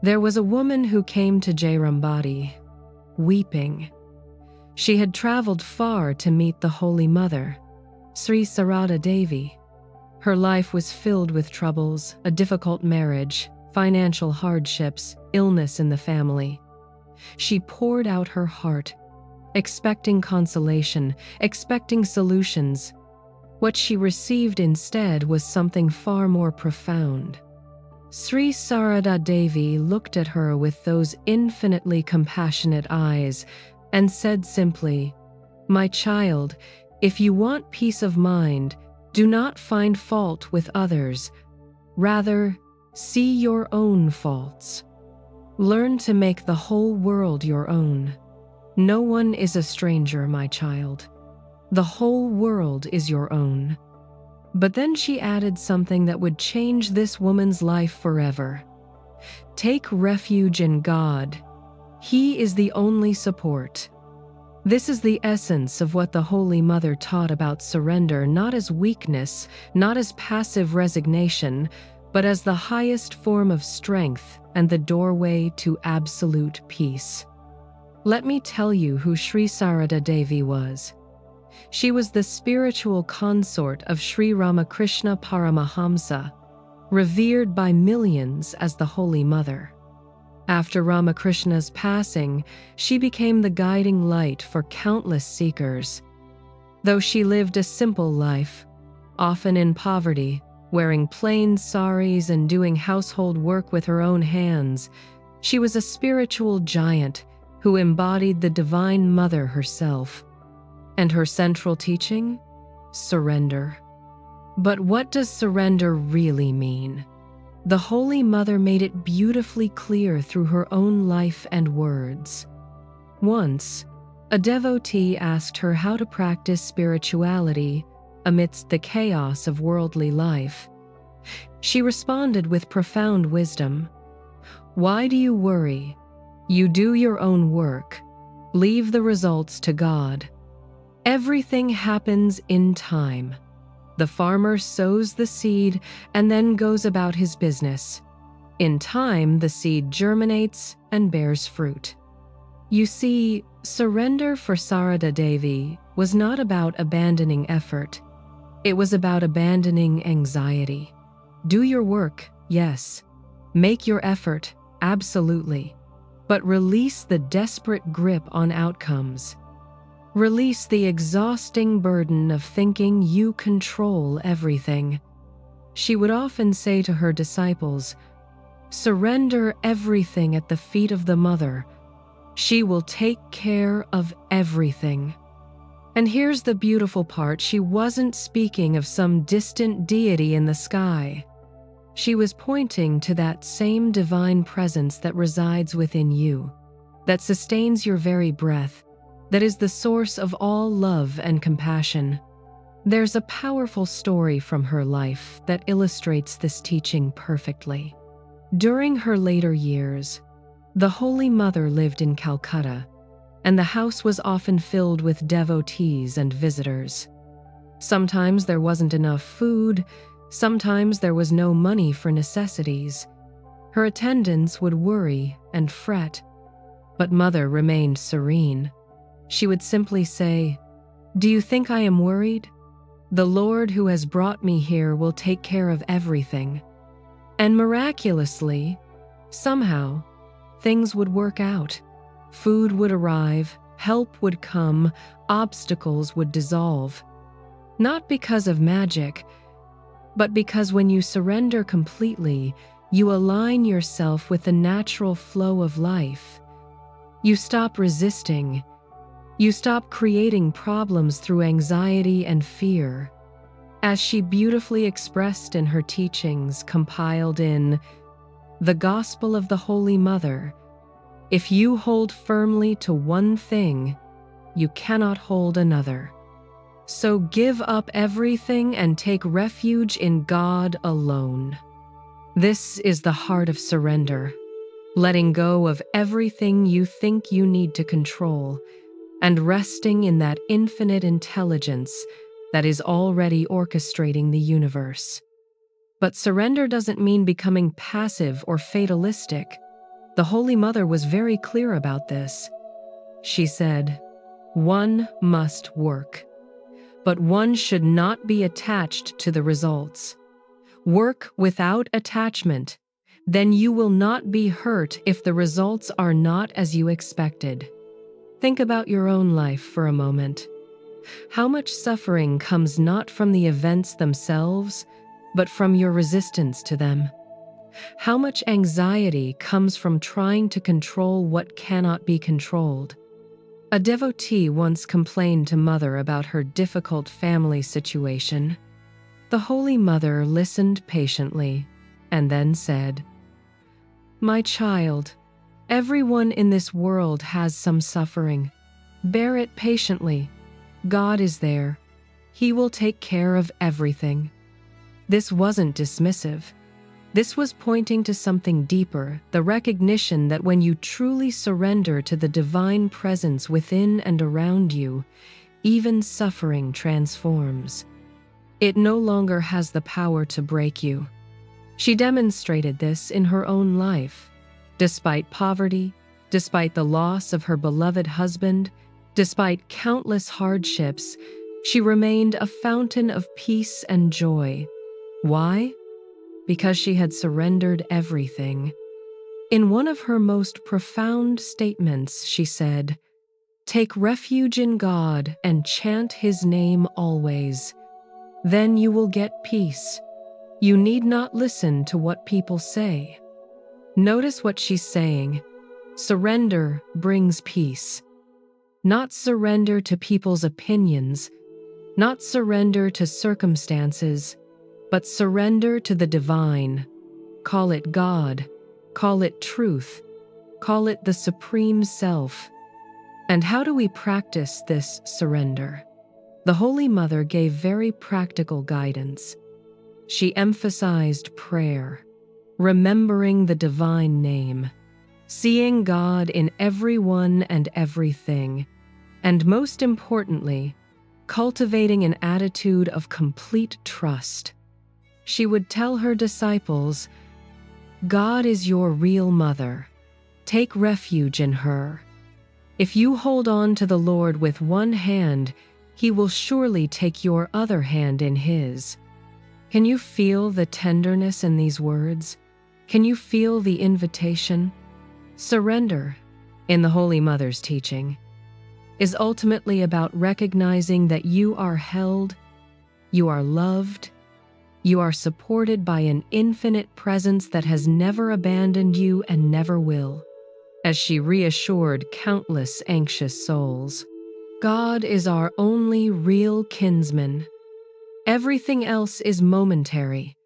There was a woman who came to Jayrambati, weeping. She had traveled far to meet the Holy Mother, Sri Sarada Devi. Her life was filled with troubles, a difficult marriage, financial hardships, illness in the family. She poured out her heart, expecting consolation, expecting solutions. What she received instead was something far more profound. Sri Sarada Devi looked at her with those infinitely compassionate eyes and said simply, "My child, if you want peace of mind, do not find fault with others. Rather, see your own faults. Learn to make the whole world your own. No one is a stranger, my child. The whole world is your own." But then she added something that would change this woman's life forever. Take refuge in God. He is the only support. This is the essence of what the Holy Mother taught about surrender, not as weakness, not as passive resignation, but as the highest form of strength and the doorway to absolute peace. Let me tell you who Sri Sarada Devi was. She was the spiritual consort of Sri Ramakrishna Paramahamsa, revered by millions as the Holy Mother. After Ramakrishna's passing, she became the guiding light for countless seekers. Though she lived a simple life, often in poverty, wearing plain saris and doing household work with her own hands, she was a spiritual giant who embodied the Divine Mother herself. And her central teaching? Surrender. But what does surrender really mean? The Holy Mother made it beautifully clear through her own life and words. Once, a devotee asked her how to practice spirituality amidst the chaos of worldly life. She responded with profound wisdom. "Why do you worry? You do your own work. Leave the results to God. Everything happens in time. The farmer sows the seed and then goes about his business. In time, the seed germinates and bears fruit." You see, surrender for Sarada Devi was not about abandoning effort. It was about abandoning anxiety. Do your work, yes. Make your effort, absolutely. But release the desperate grip on outcomes. Release the exhausting burden of thinking you control everything. She would often say to her disciples, "Surrender everything at the feet of the Mother. She will take care of everything." And here's the beautiful part. She wasn't speaking of some distant deity in the sky. She was pointing to that same divine presence that resides within you, that sustains your very breath, that is the source of all love and compassion. There's a powerful story from her life that illustrates this teaching perfectly. During her later years, the Holy Mother lived in Calcutta, and the house was often filled with devotees and visitors. Sometimes there wasn't enough food, sometimes there was no money for necessities. Her attendants would worry and fret, but Mother remained serene. She would simply say, "Do you think I am worried? The Lord who has brought me here will take care of everything." And miraculously, somehow, things would work out. Food would arrive, help would come, obstacles would dissolve. Not because of magic, but because when you surrender completely, you align yourself with the natural flow of life. You stop resisting. You stop creating problems through anxiety and fear. As she beautifully expressed in her teachings compiled in The Gospel of the Holy Mother, if you hold firmly to one thing, you cannot hold another. So give up everything and take refuge in God alone. This is the heart of surrender, letting go of everything you think you need to control and resting in that infinite intelligence that is already orchestrating the universe. But surrender doesn't mean becoming passive or fatalistic. The Holy Mother was very clear about this. She said, "One must work, but one should not be attached to the results. Work without attachment, then you will not be hurt if the results are not as you expected." Think about your own life for a moment. How much suffering comes not from the events themselves, but from your resistance to them? How much anxiety comes from trying to control what cannot be controlled? A devotee once complained to Mother about her difficult family situation. The Holy Mother listened patiently and then said, "My child, everyone in this world has some suffering. Bear it patiently. God is there. He will take care of everything." This wasn't dismissive. This was pointing to something deeper, the recognition that when you truly surrender to the divine presence within and around you, even suffering transforms. It no longer has the power to break you. She demonstrated this in her own life. Despite poverty, despite the loss of her beloved husband, despite countless hardships, she remained a fountain of peace and joy. Why? Because she had surrendered everything. In one of her most profound statements, she said, "Take refuge in God and chant His name always. Then you will get peace. You need not listen to what people say." Notice what she's saying. Surrender brings peace. Not surrender to people's opinions, not surrender to circumstances, but surrender to the divine. Call it God, call it truth, call it the Supreme Self. And how do we practice this surrender? The Holy Mother gave very practical guidance. She emphasized prayer, remembering the divine name, seeing God in everyone and everything, and most importantly, cultivating an attitude of complete trust. She would tell her disciples, "God is your real mother. Take refuge in her. If you hold on to the Lord with one hand, He will surely take your other hand in His." Can you feel the tenderness in these words? Can you feel the invitation? Surrender, in the Holy Mother's teaching, is ultimately about recognizing that you are held, you are loved, you are supported by an infinite presence that has never abandoned you and never will. As she reassured countless anxious souls, God is our only real kinsman. Everything else is momentary,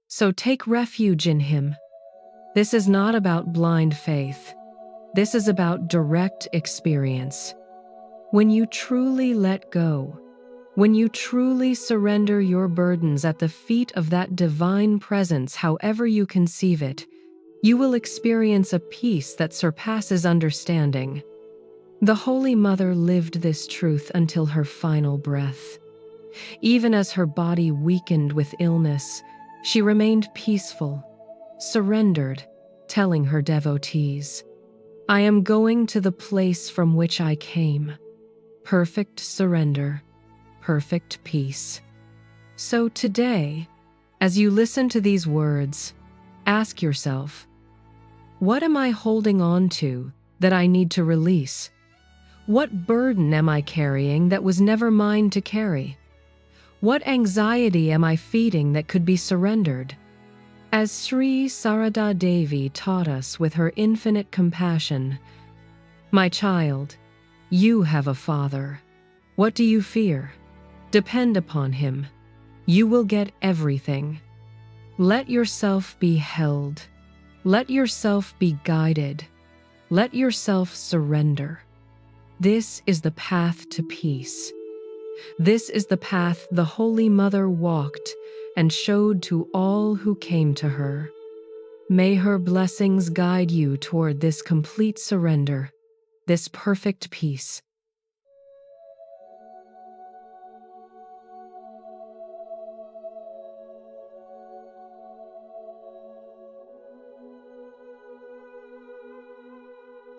so take refuge in Him. This is not about blind faith. This is about direct experience. When you truly let go, when you truly surrender your burdens at the feet of that divine presence, however you conceive it, you will experience a peace that surpasses understanding. The Holy Mother lived this truth until her final breath. Even as her body weakened with illness, she remained peaceful, surrendered, telling her devotees, "I am going to the place from which I came." Perfect surrender, perfect peace. So today, as you listen to these words, ask yourself, what am I holding on to that I need to release? What burden am I carrying that was never mine to carry? What anxiety am I feeding that could be surrendered? As Sri Sarada Devi taught us with her infinite compassion, "My child, you have a Father. What do you fear? Depend upon Him. You will get everything. Let yourself be held. Let yourself be guided. Let yourself surrender. This is the path to peace. This is the path the Holy Mother walked and showed to all who came to her. May her blessings guide you toward this complete surrender, this perfect peace.